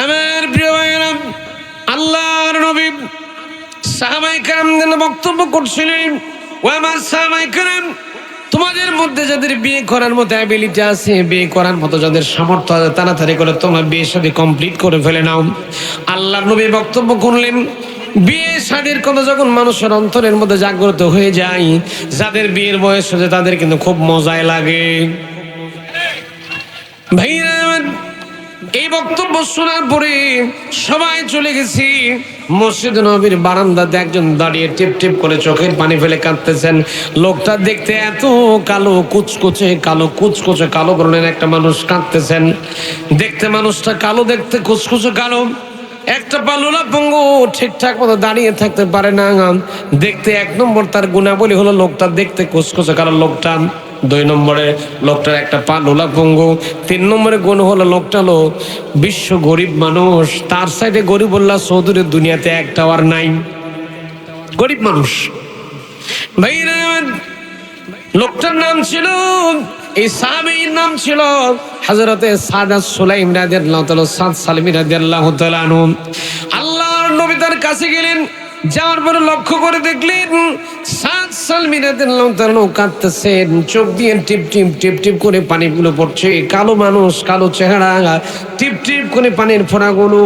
আমার প্রিয় ভাইরা, আল্লাহর নবী সাহাবায়ে কেরামদের বক্তব্য করছিলেন, ও আমার সাহাবায়ে কেরাম, তোমাদের মধ্যে যাদের বিয়ে করার মতো অ্যাবিলিটি আছে, বিয়ে করার মতো যাদের সামর্থ্য আছে, তাড়াতাড়ি করে তোমরা বিয়ে শাদী কমপ্লিট করে ফেলে নাও। আল্লাহর নবী বক্তব্য করলেন, বিয়ে শাদীর কথা যখন মানুষের অন্তরের মধ্যে জাগ্রত হয়ে যায়, যাদের বিয়ের বয়স হচ্ছে তাদের কিন্তু খুব মজাই লাগে। ভাইরা, এই বক্তব্য শোনার পরে সবাই চলে গেছি। মসজিদ নবীর বারান্দাতে একজন দাঁড়িয়ে টিপ টিপ করে চোখের পানি ফেলে কাঁদতেছেন। লোকটা দেখতে এত কালো কুচকুচে, কালো বর্ণের একটা মানুষ কাঁদতেছেন। দেখতে মানুষটা কালো, দেখতে কুচকুচে কালো, একটা পালুলা পঙ্গু, ঠিকঠাক মতো দাঁড়িয়ে থাকতে পারে না। দেখতে এক নম্বর তার গুণাবলী হলো লোকটা দেখতে কুচকুচে কালো লোকটা। 2 নম্বরে লোকটার একটা পা লোলা পঙ্গু। 3 নম্বরে গুণ হলো লোকটা হলো বিশ্ব গরিব মানুষ। তার সাইডে গরিবুল্লাহ চৌধুরীর দুনিয়াতে একটাও আর নাই, গরিব মানুষ। ভাইরা, লোকটার নাম ছিল, এই সাহাবীর নাম ছিল হযরতে সাদা সুলাইম রাদিয়াল্লাহু তাআলা, সাদ সালমি রাদিয়াল্লাহু তাআলা আনহু। আল্লাহর নবী তার কাছে গেলেন, যাওয়ার পরে লক্ষ্য করে দেখলেন সাদ সালমি রাদিয়াল্লাহু তাআলা কাঁদতেছেন, চোখ দিয়ে টিপ টিপ টিপ টিপ করে পানিগুলো পড়ছে। কালো মানুষ, কালো চেহারা, টিপ টিপ করে পানির ফোঁটাগুলো,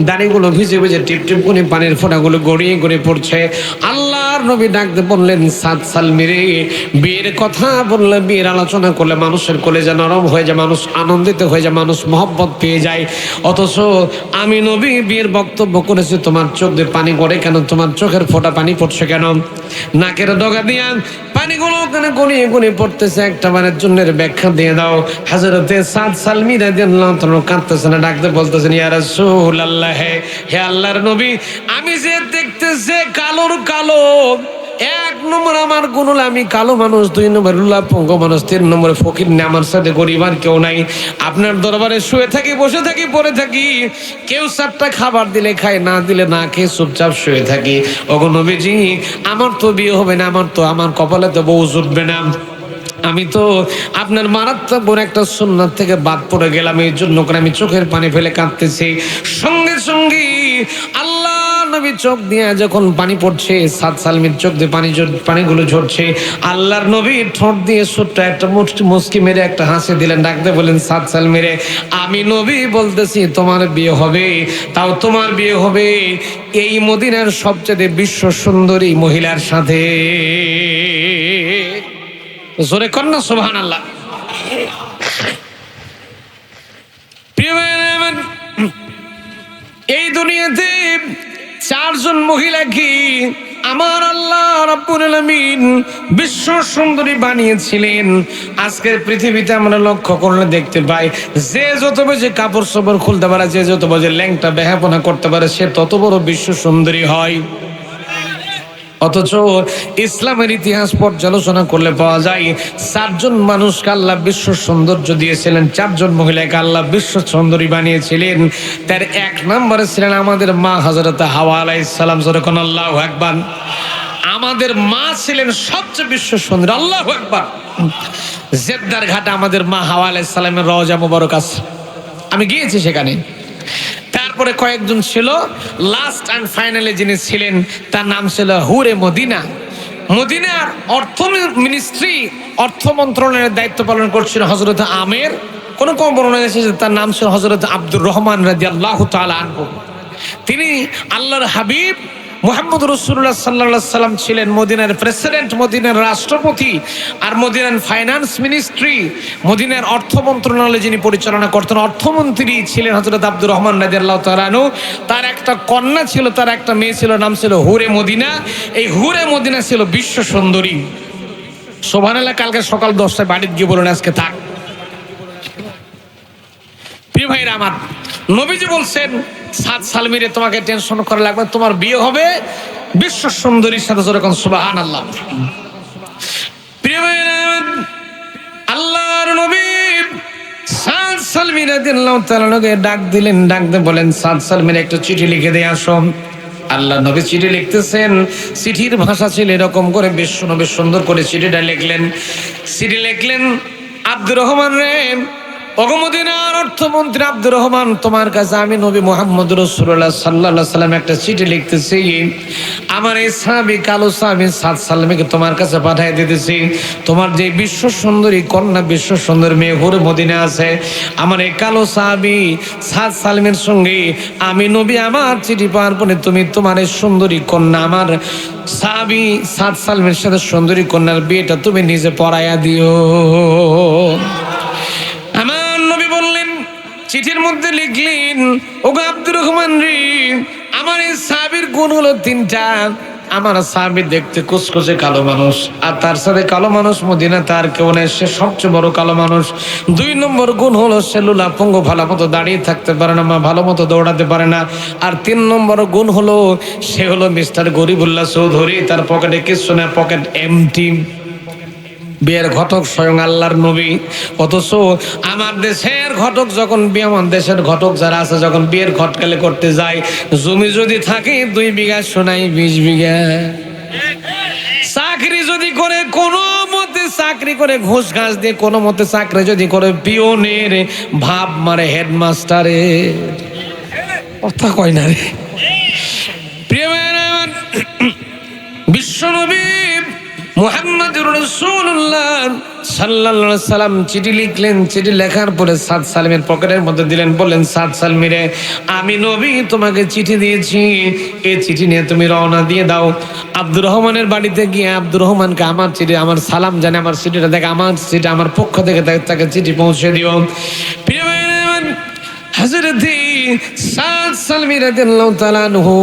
দাড়িগুলো ভিজে ভিজে টিপ টিপ করে পানির ফোঁটাগুলো গড়িয়ে গড়িয়ে পড়ছে। আল্লাহর নবী ডাকতে বললেন, সাদ সালমি রে, বিয়ের কথা বললে, বিয়ের আলোচনা করলে মানুষের কলেজা নরম হয়ে যায়, মানুষ আনন্দিত হয়ে যায়, মানুষ মহব্বত পেয়ে যায়। অথচ আমি নবী বিয়ের বক্তব্য করেছি, তোমার চোখ দিয়ে পানি গড়ে কেন? তোমার চোখের ফোঁটা পানি পড়ছে কেন? নাকের ডগা দিয়া পানিগুলো ওখানে গড়িয়ে গড়িয়ে পড়তেছে, একটা বারের জন্য ব্যাখ্যা দিয়ে দাও। হযরতে সাদ সালমি রাদিয়াল্লাহু তাআলা কাঁদতেছেন, ডাকতে বলতেছেন, ইয়া রাসূলুল্লাহ, হে আল্লাহর নবী, আমি যে দেখতেছে কালোর কালো, 1 নম্বর আমার গুণ হলো আমি কালো মানুষ, 2 নম্বর লুলা পঙ্গু মানুষ, 3 নম্বরে ফকির নেই, আমার সাথে গরিব আর কেউ নাই। আপনার দরবারে শুয়ে থাকি, বসে থাকি, পড়ে থাকি, কেউ 4টা খাবার দিলে খাই, না দিলে না খেয়ে চুপচাপ শুয়ে থাকি। ওগো নবীজি, আমার তো বিয়ে হবে না, আমার কপালে তো বউ জুটবে না। আমি তো আপনার মারাত্মক বড় একটা সুন্নাত থেকে বাদ পড়ে গেলাম, এই জন্য করে আমি চোখের পানি ফেলে কাঁদতেছি। সঙ্গে সঙ্গে আল্লাহ নবী চোখ দিয়ে যখন পানি পড়ছে, সাদ সালমির চোখ দিয়ে পানিগুলো ঝরছে, আল্লাহর নবী ঠোঁট দিয়ে ছোট্ট একটা মুস্কি মেরে একটা হাসি দিলেন, ডাকতে বলেন, সাদ সালমিরে, আমি নবী বলতেছি তোমার বিয়ে হবে, তাও তোমার বিয়ে হবে এই মদিনার সবচেয়ে বিশ্ব সুন্দরী মহিলার সাথে। জোরে কন্যা সুবহানাল্লাহ। এই দুনিয়াতে 4 জন মহিলা কি আমার আল্লাহ রাব্বুল আলামিন বিশ্ব সুন্দরী বানিয়েছিলেন। আজকের পৃথিবীতে আমরা লক্ষ্য করলে দেখতে পাই, যে যত বেশি কাপড় চোপড় খুলতে পারে, যে যত বেশি ল্যাংটা বেহাপনা করতে পারে, সে তত বড় বিশ্ব সুন্দরী হয়। অথচ ইসলামের ইতিহাস পর্যালোচনা করলে পাওয়া যায় 4 জন মানুষকে আল্লাহ বিশ্ব সৌন্দর্য দিয়েছিলেন, 4 জন মহিলাকে আল্লাহ বিশ্ব সুন্দরী বানিয়েছিলেন। তার 1 নম্বরে ছিলেন আমাদের মা হযরত হাওয়া আলাইহিস সালাম। যখন আল্লাহু আকবার, আমাদের মা ছিলেন সবচেয়ে বিশ্ব সুন্দরী। আল্লাহু আকবার। জেদ্দার ঘাটে আমাদের মা হাওয়া আলাইহিস সালামের রওজা মুবারক আছে, আমি গিয়েছি সেখানে। তারপরে কয়েকজন ছিল, লাস্ট এন্ড ফাইনালি যিনি ছিলেন তার নাম ছিল হুরে মদিনা। মদিনার অর্থ মিনিস্ট্রি, অর্থ মন্ত্রণালয়ের দায়িত্ব পালন করছিল হযরত আমের। কোন কোন বর্ণনা এসেছে তার নাম ছিল হযরত আব্দুর রহমান রাদিয়াল্লাহু তাআলা আনহু। তিনি আল্লাহর হাবিব মুহাম্মদ রাসূলুল্লাহ সাল্লাল্লাহু আলাইহি সাল্লাম ছিলেন মদিনার প্রেসিডেন্ট, মদিনার রাষ্ট্রপতি, আর মদিনার ফাইন্যান্স মিনিস্ট্রি, মদিনার অর্থ মন্ত্রণালয় যিনি পরিচালনা করতেন, অর্থমন্ত্রী ছিলেন হযরত আব্দুর রহমান রাদিয়াল্লাহু তাআলা আনহু। তার একটা কন্যা ছিল, তার একটা মেয়ে ছিল, নাম ছিল হুরে মদিনা। এই হুরে মদিনা ছিল বিশ্ব সুন্দরী। সুবহানাল্লাহ। কালকে সকাল 10টায় বাড়িতে গিয়ে বলুন আজকে থাক। প্রিয় ভাইরা আমার, নবীজি বলছেন, সাদ সালমিরে তোমাকে টেনশন করা লাগবে, তোমার বিয়ে হবে বিশ্ব সুন্দরীর সাথে। যেরকম সুবহানাল্লাহ। প্রিয় ভাইরা, আল্লাহর নবী সাদ সালমি রাদিয়াল্লাহু তাআলাকে ডাক দিলেন, ডাকতে বলেন, সাদ সালমির একটা চিঠি লিখে দিয়ে আসো। আল্লাহ নবী চিঠি লিখতেছেন, চিঠির ভাষা ছিল এরকম করে, বিশ্ব নবী সুন্দর করে চিঠিটা লিখলেন। চিঠি লিখলেন, আব্দুর রহমান রে, ওগো মদিনার অর্থমন্ত্রী আব্দুর রহমান, তোমার কাছে আমি নবী মুহাম্মদ রাসূলুল্লাহ সাল্লাল্লাহু আলাইহি সাল্লাম একটা চিঠি লিখতেছি। আমার এই সাহাবী কালো সাহাবী সাদ সালমিকে তোমার কাছে পাঠিয়ে দিতেছি। তোমার যে বিশ্ব সুন্দরী কন্যা, বিশ্ব সুন্দরী মেয়ে হুরে মদিনা আছে, আমার এই কালো সাহাবী সাদ সালমের সঙ্গে আমি নবী আমার চিঠি পাওয়ার পরে তুমি তোমার এই সুন্দরী কন্যা আমার সাহাবী সাদ সালমের সাথে সুন্দরী কন্যার বিয়েটা তুমি নিজে পড়াইয়া দিও। আমার নবী বললেন, চিঠির মধ্যে লিখলেন, ওগো আব্দুর রহমান রে, আমার এই সাহাবীর গুণ হলো তিনটা। আমার সাহাবী দেখতে কুচকুচে কালো মানুষ, আর তার সাথে কালো মানুষ মদিনা তার কেউ নেই, সে সবচেয়ে বড় কালো মানুষ। 2 নম্বর গুণ হলো সে লুলা পঙ্গু, ভালো মতো দাঁড়িয়ে থাকতে পারে না, ভালো মতো দৌড়াতে পারে না। আর 3 নম্বর গুণ হলো সে হলো মিস্টার গরিবুল্লাহ চৌধুরী, তার পকেটে কিছু না, পকেট এমটি। বিয়ের ঘটক স্বয়ং আল্লাহর নবী, অথচ আমার দেশের ঘটক যখন আমার দেশের ঘটক যারা আছে যখন বিয়ের ঘটকালে করতে যায়, জমি যদি থাকে 2 বিঘা সোনাই 20 বিঘা। চাকরি যদি করে কোনো মতে চাকরি করে ঘুষ ঘাস দিয়ে কোনো মতে চাকরি যদি করে পিওনের ভাব মারে হেডমাস্টারে। কথা কয় না রে প্রিয় আমার বিশ্বনবী মুহাম্মদুর রাসূলুল্লাহ সাল্লাল্লাহু আলাইহি সাল্লাম চিঠি লিখলেন। চিঠি লেখার পরে সাদ সালমের পকেটের মধ্যে দিলেন, বললেন, সাদ সালমি রে, আমি নবী তোমাকে চিঠি দিয়েছি, এই চিঠি নিয়ে তুমি রওনা দিয়ে দাও। আব্দুর রহমানের বাড়িতে গিয়ে আব্দুর রহমানকে আমার চিঠি, আমার সালাম জানে, আমার চিঠিটা দেখে, আমার চিঠি আমার পক্ষ থেকে তাকে চিঠি পৌঁছে দিও। প্রিয় হযরতে সাদ সালমি রাদিয়াল্লাহু তাআলা আনহু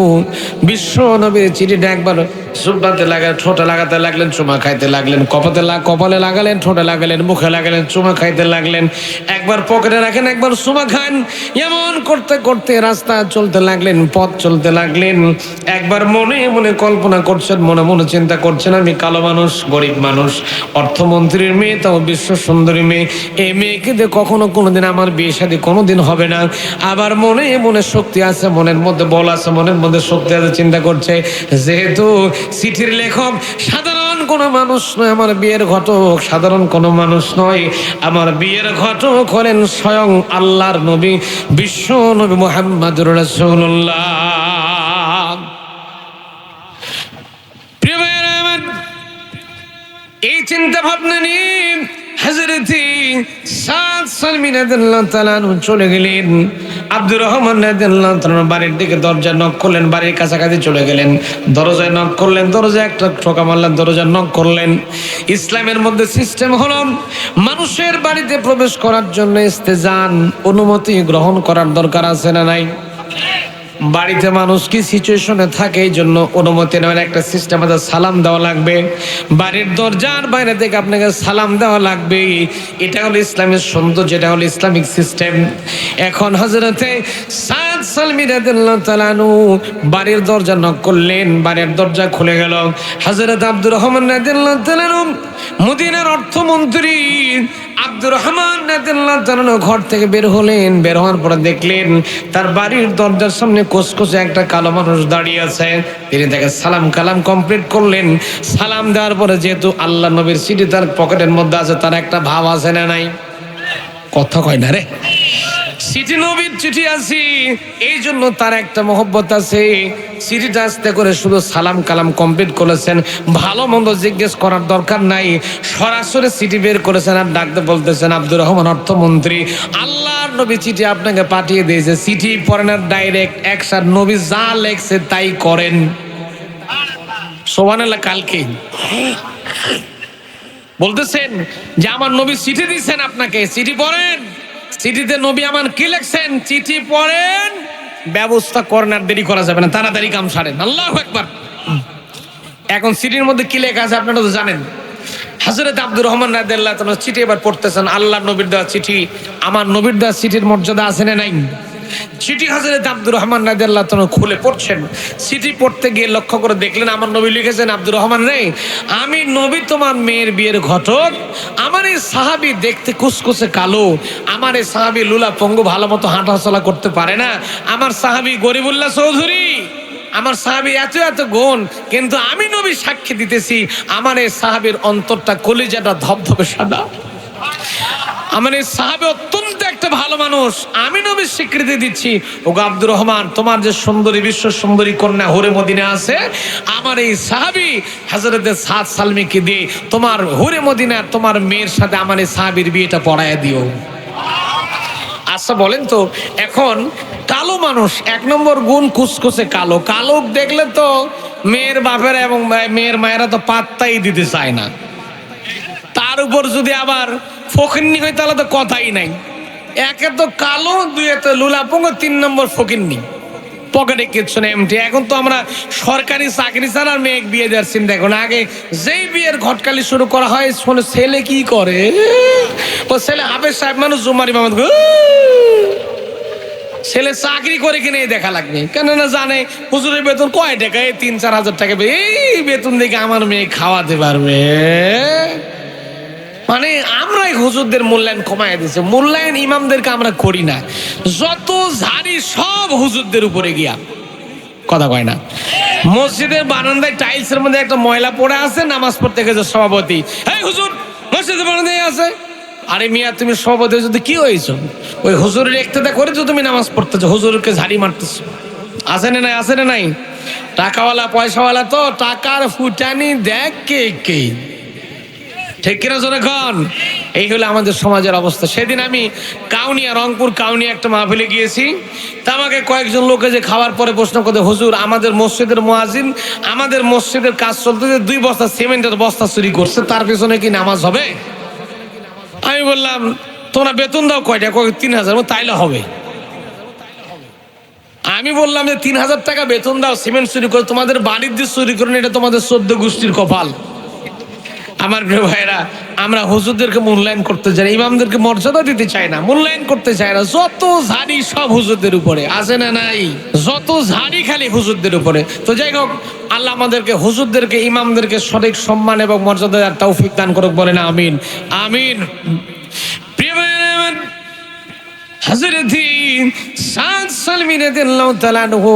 বিশ্ব নবীর চিঠিটা একবার সুবহাতে লাগায় ঠোঁটে লাগাতে লাগলেন, চুমা খাইতে লাগলেন, কপালে লাগালেন, ঠোঁটে লাগালেন, মুখে লাগালেন, চুমা খাইতে লাগলেন। একবার পকেটে রাখেন, একবার চুমা খান, এমন করতে করতে রাস্তা চলতে লাগলেন, পথ চলতে লাগলেন। একবার মনে মনে কল্পনা করছেন, মনে মনে চিন্তা করছেন, আমি কালো মানুষ, গরিব মানুষ, অর্থমন্ত্রীর মেয়ে, তাও বিশ্ব সুন্দরী মেয়ে, এই মেয়েকে দিয়ে কখনো কোনোদিন আমার বিয়ে শাদী কোনোদিন হবে না। আবার মনে মনে শক্তি আছে, মনের মধ্যে বল আছে, মনের মধ্যে শক্তি আছে, চিন্তা করছে, যেহেতু চিঠির লেখক সাধারণ কোনো মানুষ নয়, আমার বিয়ের ঘটক সাধারণ কোনো মানুষ নয়, আমার বিয়ের ঘটক হলেন স্বয়ং আল্লাহর নবী বিশ্ব নবী মুহাম্মদুর রাসূলুল্লাহ। প্রিয় ভাইয়েরা আমার, এই চিন্তা ভাবনা নিয়ে হযরতে সাদ সালমি রাদিয়াল্লাহু তাআলা আনহু চলে গেলেন। আব্দুর রহমান রাদিয়াল্লাহু তাআলা বাড়ির দিকে দরজা নক করলেন, বাড়ির কাছাকাছি চলে গেলেন, দরজায় নক করলেন, দরজায় একটা ঠোকা মারলেন, দরজা নক করলেন। ইসলামের মধ্যে সিস্টেম হলো মানুষের বাড়িতে প্রবেশ করার জন্য ইস্তেজান, অনুমতি গ্রহণ করার দরকার আছে না নাই? বাড়িতে মানুষ কি সিচুয়েশনে থাকে, এই জন্য অনুমতি নেওয়ার একটা সিস্টেম আছে, সালাম দেওয়া লাগবে, বাড়ির দরজার বাইরে থেকে আপনাকে সালাম দেওয়া লাগবে। এটা হলো ইসলামের সৌন্দর্য, যেটা হলো ইসলামিক সিস্টেম। এখন হযরতে সাদ সালমি রাদিয়াল্লাহু তাআলা আনহু বাড়ির দরজা নক করলেন, বাড়ির দরজা খুলে গেল। হযরত আব্দুর রহমান রাদিয়াল্লাহু তাআলা আনহু মদিনার অর্থমন্ত্রী আব্দুর রহমান রাদিয়াল্লাহু তাআলা ঘর থেকে বের হলেন। বের হওয়ার পরে দেখলেন তার বাড়ির দরজার সামনে কোসকোসে একটা কালো মানুষ দাঁড়িয়ে আছে। তিনি তাকে সালাম কালাম কমপ্লিট করলেন। সালাম দেওয়ার পরে যেহেতু আল্লাহ নবীর চিঠি তার পকেটের মধ্যে আছে, তার একটা ভাব আছে না নাই? কথা কয় না রে, চিঠি নবীর চিঠি আছে, এই জন্য তার একটা মহব্বত আছে। চিঠিটা আস্তে করে শুধু সালাম কালাম কমপ্লিট করেছেন, ভালো মন্দ জিজ্ঞেস করার দরকার নাই, সরাসরি চিঠি বের করেছেন আর ডাকতে বলতেছেন, আব্দুর রহমান অর্থমন্ত্রী, আল্লাহর নবী চিঠি আপনাকে পাঠিয়ে দিয়েছে, চিঠি পড়েন আর ডাইরেক্ট একসাথে নবী যা লেখছে তাই করেন। সুবহানাল্লাহ। কালকে বলতেছেন যে আমার নবী চিঠি দিচ্ছেন আপনাকে, চিঠি পড়েন, চিঠিতে নবী আমার কি লিখছেন চিঠি পড়েন, ব্যবস্থা করেন, আর দেরি করা যাবে না, তাড়াতাড়ি কাম সারেন। আল্লাহু আকবার। এখন চিঠির মধ্যে কি লেখা আছে আপনারা তো জানেন। হযরত আব্দুর রহমান রাদিয়াল্লাহু তাআলা চিঠি এবার পড়তেছেন, আল্লাহর নবীর দেওয়া চিঠি, আমার নবীর দেওয়া চিঠির মর্যাদা আছে না নাই? চিঠি হযরত আব্দুর রহমান রাদিয়াল্লাহু তাআলা খুলে পড়ছেন। চিঠি পড়তে গিয়ে লক্ষ্য করে দেখলেন আমার নবী লিখেছেন, আব্দুর রহমান রে, আমি নবী তোমার মেয়ের বিয়ের ঘটক, আমার এই সাহাবী দেখতে কুচকুচে কালো, আমার এই সাহাবী লুলা পঙ্গু, ভালো মতো হাঁটাচলা করতে পারে না, আমার সাহাবী গরিবুল্লাহ চৌধুরী, আমার সাহাবী এত এত গুণ, কিন্তু আমি নবী সাক্ষী দিতেছি আমার এই সাহাবীর অন্তরটা কলিজাটা ধবধবে সাদা। আমার এই সাহাবী অত্যন্ত একটা ভালো মানুষ, আমি নবীর স্বীকৃতি দিচ্ছি। ওগো আব্দুর রহমান, তোমার যে সুন্দরী, বিশ্ব সুন্দরী কন্যা হুরে মদিনা আছে, আমার এই সাহাবী হযরত সাদ সালমিকে দিয়ে তোমার হুরে মদিনা তোমার মেয়ের সাথে আমার এই সাহাবীর বিয়েটা পড়ায় দিও। আচ্ছা বলেন তো, এখন কালো মানুষ, এক নম্বর গুণ কুচকুচে কালো, কালো দেখলে তো মেয়ের বাপেরা এবং মেয়ের মায়েরা তো পাত্তাই দিতে চায় না। তার উপর যদি আবার ফকিন্নি হয় তাহলে তো কথাই নাই। একে তো কালো, দুয়ে তো লুলাপঙ্গ, তিন নম্বর ফকিন্নি, পকেটে কিচ্ছু নেই, এমটি। এখন তো আমরা সরকারি চাকরি ছাড়া আর মেয়ে বিয়ে দেওয়ার চিন্তা এখন। আগে যেই বিয়ের ঘটকালি শুরু করা হয়, শোনো ছেলে কি করে, ও ছেলে হাফেজ সাহেব মানুষ, জুমারি মামাদ, ছেলে চাকরি করে কিনে দেখা লাগবে, কেননা জানে হুজুরের বেতন কয় টাকা, এই 3-4 হাজার টাকা, এই বেতন দেখে আমার মেয়ে খাওয়াতে পারবে। মানে আমরাই হুজুরদের মূল্যায়ন কমায় দিচ্ছে, মূল্যায়ন ইমামদেরকে আমরা করি না। যত ঝাড়ি সব হুজুরদের উপরে গিয়া, কথা কয় না। মসজিদের বারান্দায় টাইলসের মধ্যে একটা ময়লা পড়ে আছে, নামাজ পড়তে গেছে সভাপতি, এই হুজুর মসজিদের বারান্দায় আছে। আরে মিয়া, তুমি সভাপতি যদি কি হয়েছ, ওই হুজুরের ইক্তেদা করে তো তুমি নামাজ পড়তেছো, হুজুরকে ঝাড়ি মারতেছো। আছে না নাই, আছে না নাই? টাকাওয়ালা পয়সাওয়ালা তো টাকার ফুটানি দেখ কে কে, ঠিক কিনা জোরে কন? এই হলো আমাদের সমাজের অবস্থা। সেদিন আমি কাউনিয়া, রংপুর কাউনিয়া একটা মাহফিলে গিয়েছি। তা আমাকে কয়েকজন লোকে যে খাওয়ার পরে প্রশ্ন করে, হুজুর আমাদের মসজিদের মুয়াজ্জিন আমাদের মসজিদের কাজ চলতে 2 বস্তা সিমেন্টের বস্তা চুরি করছে, তার পেছনে কি নামাজ হবে? আমি বললাম, তোমরা বেতন দাও কয়টা? 3000। তাইলে হবে। আমি বললাম যে 3000 টাকা বেতন দাও, সিমেন্ট চুরি করে, তোমাদের বাড়ির দিয়ে চুরি করেন, এটা তোমাদের 14 গোষ্ঠীর কপাল। আমার প্রিয় ভাইরা, আমরা হুজুরদেরকে মূল্যায়ন করতে চাই, ইমামদেরকে মর্যাদা দিতে চাই না, মূল্যায়ন করতে চাই না। যত ঝাড়ি সব হুজুরদের উপরে, আছে না নাই? যত ঝাড়ি খালি হুজুরদের উপরে। তো যাই হোক, আল্লাহ আমাদেরকে হুজুরদেরকে, ইমামদেরকে সঠিক সম্মান এবং মর্যাদা আর তৌফিক দান করুক, বলেন আমিন আমিন। প্রিয় ভাইরা, হযরত সাদ সালমী রাদিয়াল্লাহু তাআলা আনহু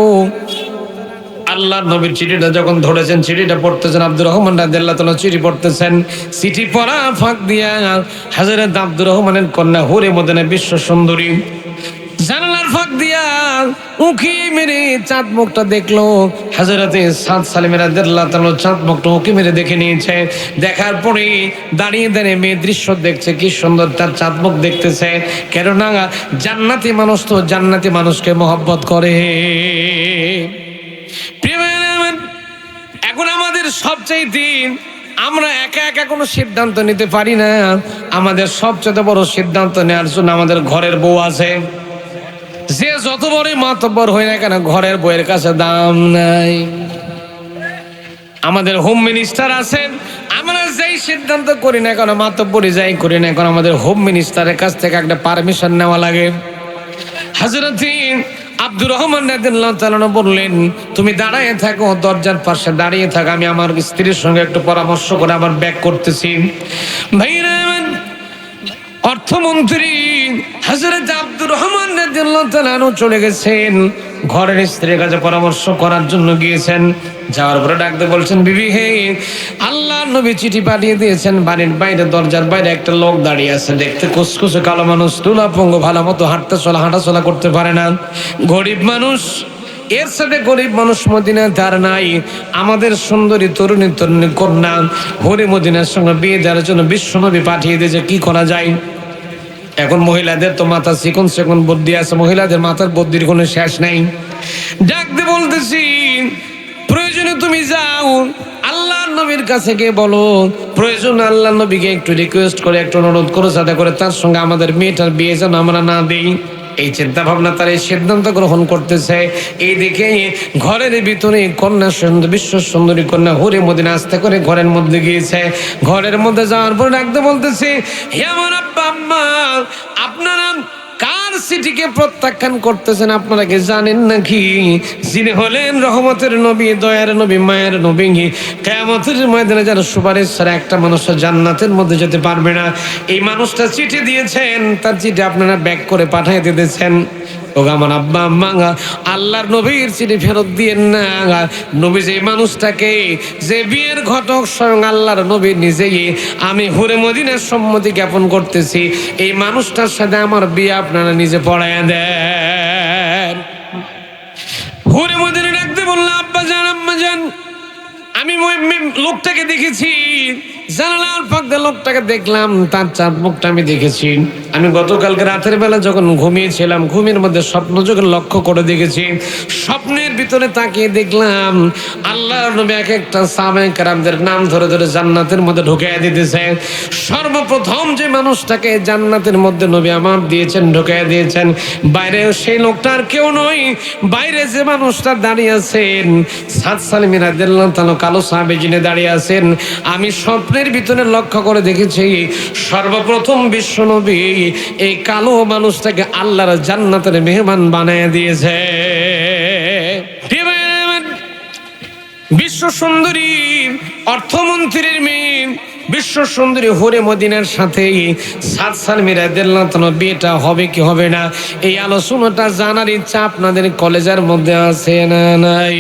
আল্লাহর নবীর চিঠিটা যখন ধরেছেন, চিঠিটা পড়তেছেন, আব্দুর রহমান রাদিয়াল্লাহু তাআলা চিঠি পড়তেছেন। চিঠি পড়া ফাঁক দিয়া হযরত আব্দুর রহমানের কন্যা হুরে মদিনা বিশ্ব সুন্দরী জানালার ফাঁক দিয়া উঁকি মেরে চাঁদ মুখটা দেখলো। হযরত সাদ সালেম রাদিয়াল্লাহু তাআলা চাঁদ মুখটা উঁকি মেরে দেখে নিয়েছে। দেখার পরে দাঁড়িয়ে দাঁড়িয়ে মেয়ে দৃশ্য দেখছে, কি সুন্দর তার চাঁদ মুখ দেখতেছে। কেননা জান্নাতি মানুষ তো জান্নাতি মানুষকে মহব্বত করে। এখন আমাদের সবচাইতে, আমরা একা একা কোনো সিদ্ধান্ত নিতে পারি না। আমাদের সবচেয়ে বড় সিদ্ধান্ত নেওয়ার জন্য আমাদের ঘরের বউ আছে। যে যত বড় মাতব্বর হয় না কেন, ঘরের বউয়ের কাছে দাম নাই। আমাদের হোম মিনিস্টার আছেন, আমরা যেই সিদ্ধান্ত করি না কেন, মাতব্বরি যাই করি না কেন, আমাদের হোম মিনিস্টারের কাছ থেকে একটা পারমিশন নেওয়া লাগে। হযরত আব্দুর রহমান রাদিয়াল্লাহু তাআলা বললেন, তুমি দাঁড়িয়ে থাকো, দরজার পাশে দাঁড়িয়ে থাকো, আমি আমার স্ত্রীর সঙ্গে একটু পরামর্শ করে আবার ব্যাক করতেছি। ভাইরা, অর্থমন্ত্রী হযরত আব্দুর রহমান রাদিয়াল্লাহু তাআলা চলে গেছেন, ঘরের স্ত্রীর কাছে পরামর্শ করার জন্য গিয়েছেন। যাওয়ার পরে ডাকতে বলছেন, বিবি হে, আল্লাহর নবী চিঠি পাঠিয়ে দিয়েছেন। বাড়ির বাইরে, দরজার বাইরে একটা লোক দাঁড়িয়ে আছে, দেখতে কুচকুচে কালো মানুষ, তুলাপঙ্গ, ভালো মতো হাঁটাচলা করতে পারে না, গরিব মানুষ। এর সাথে গরিব মানুষ মদিনায় তার নাই। আমাদের সুন্দরী তরুণী কন্যা হুরে মদিনার সঙ্গে বিয়ে দেওয়ার জন্য বিশ্বনবী পাঠিয়ে দিয়েছে, কি করা যায়? এখন মহিলাদের তো মাথা চিকন চিকন বুদ্ধি আছে, মহিলাদের মাথার বুদ্ধির কোনো শেষ নেই। ডাকতে বলতেছি, প্রয়োজনে তুমি যাও আল্লাহর নবীর কাছে গিয়ে বলো, প্রয়োজন আল্লাহর নবীকে একটু রিকোয়েস্ট করে, একটু অনুরোধ করে, যাতে করে তার সঙ্গে আমাদের মেয়েটার বিয়ে যেন আমরা না দিই। এই চিন্তা ভাবনা, তার এই সিদ্ধান্ত গ্রহণ করতেছে। এইদিকে ঘরের ভিতরে কন্যা সুন্দর, বিশ্ব সুন্দরী কন্যা হুরে মদিনা আস্তে করে ঘরের মধ্যে গিয়েছে। ঘরের মধ্যে যাওয়ার পর ডাকতে বলতেছে, হে আমার আব্বা আম্মা, আপনারা কার চিঠিকে প্রত্যাখ্যান করতেছেন আপনারা কি জানেন নাকি? যিনি হলেন রহমতের নবী, দয়ার নবী, মায়ের নবী, কিয়ামতের ময়দানে যারা সুপারিশ ছাড়া একটা মানুষ জান্নাতের মধ্যে যেতে পারবে না, এই মানুষটা চিঠি দিয়েছেন, তার চিঠি আপনারা ব্যাক করে পাঠিয়ে দিতেছেন। ও আমার আব্বা আম্মা, আল্লাহর নবীর চিঠি ফেরত দিয়েন না। নবী যে মানুষটাকে, যে বিয়ের ঘটক স্বয়ং আল্লাহর নবী নিজেই, আমি হুরে মদিনার সম্মতি জ্ঞাপন করতেছি, এই মানুষটার সাথে আমার বিয়ে আপনারা নিজে পড়ায় দেন। হুরে মদিনা ডাকতে বলল, আব্বা জান, আম্মা জান, আমি লোকটাকে দেখেছি, জানালার ফাঁক দিয়ে লোকটাকে দেখলাম, তার চাঁদ মুখটা আমি দেখেছি। আমি গতকালকে রাতের বেলা যখন ঘুমিয়েছিলাম, ঘুমের মধ্যে স্বপ্ন যখন লক্ষ্য করে দেখেছি, স্বপ্নের ভিতরে তাকিয়ে দেখলাম আল্লাহর নবী এক একটা সাহাবায়ে কেরামদের নাম ধরে ধরে জান্নাতের মধ্যে ঢুকাইয়া দিতেছে। সর্বপ্রথম যে মানুষটাকে জান্নাতের মধ্যে নবী আমার দিয়েছেন, ঢুকাইয়া দিয়েছেন, বাইরে সেই লোকটা আর কেউ নয়, বাইরে যে মানুষটা দাঁড়িয়ে আছেন, সাদ সালিম রাদিয়াল্লাহু তাআলা কালো সাহাবী যিনি দাঁড়িয়ে আছেন, আমি স্বপ্নের ভিতরে লক্ষ্য করে দেখেছি সর্বপ্রথম বিশ্বনবী এই কালো মানুষটাকে আল্লাহর জান্নাতের মেহমান বানায় দিয়েছে। বিশ্ব সুন্দরী অর্থমন্ত্রীর মেয়ে, বিশ্ব সুন্দরী হুরে মদিনার সাথে সাদ সালিম রাদিয়াল্লাহু তাআলা বিয়েটা হবে কি হবে না, এই আলোচনাটা জানার ইচ্ছা আপনাদের কলেজের মধ্যে আছে না নাই?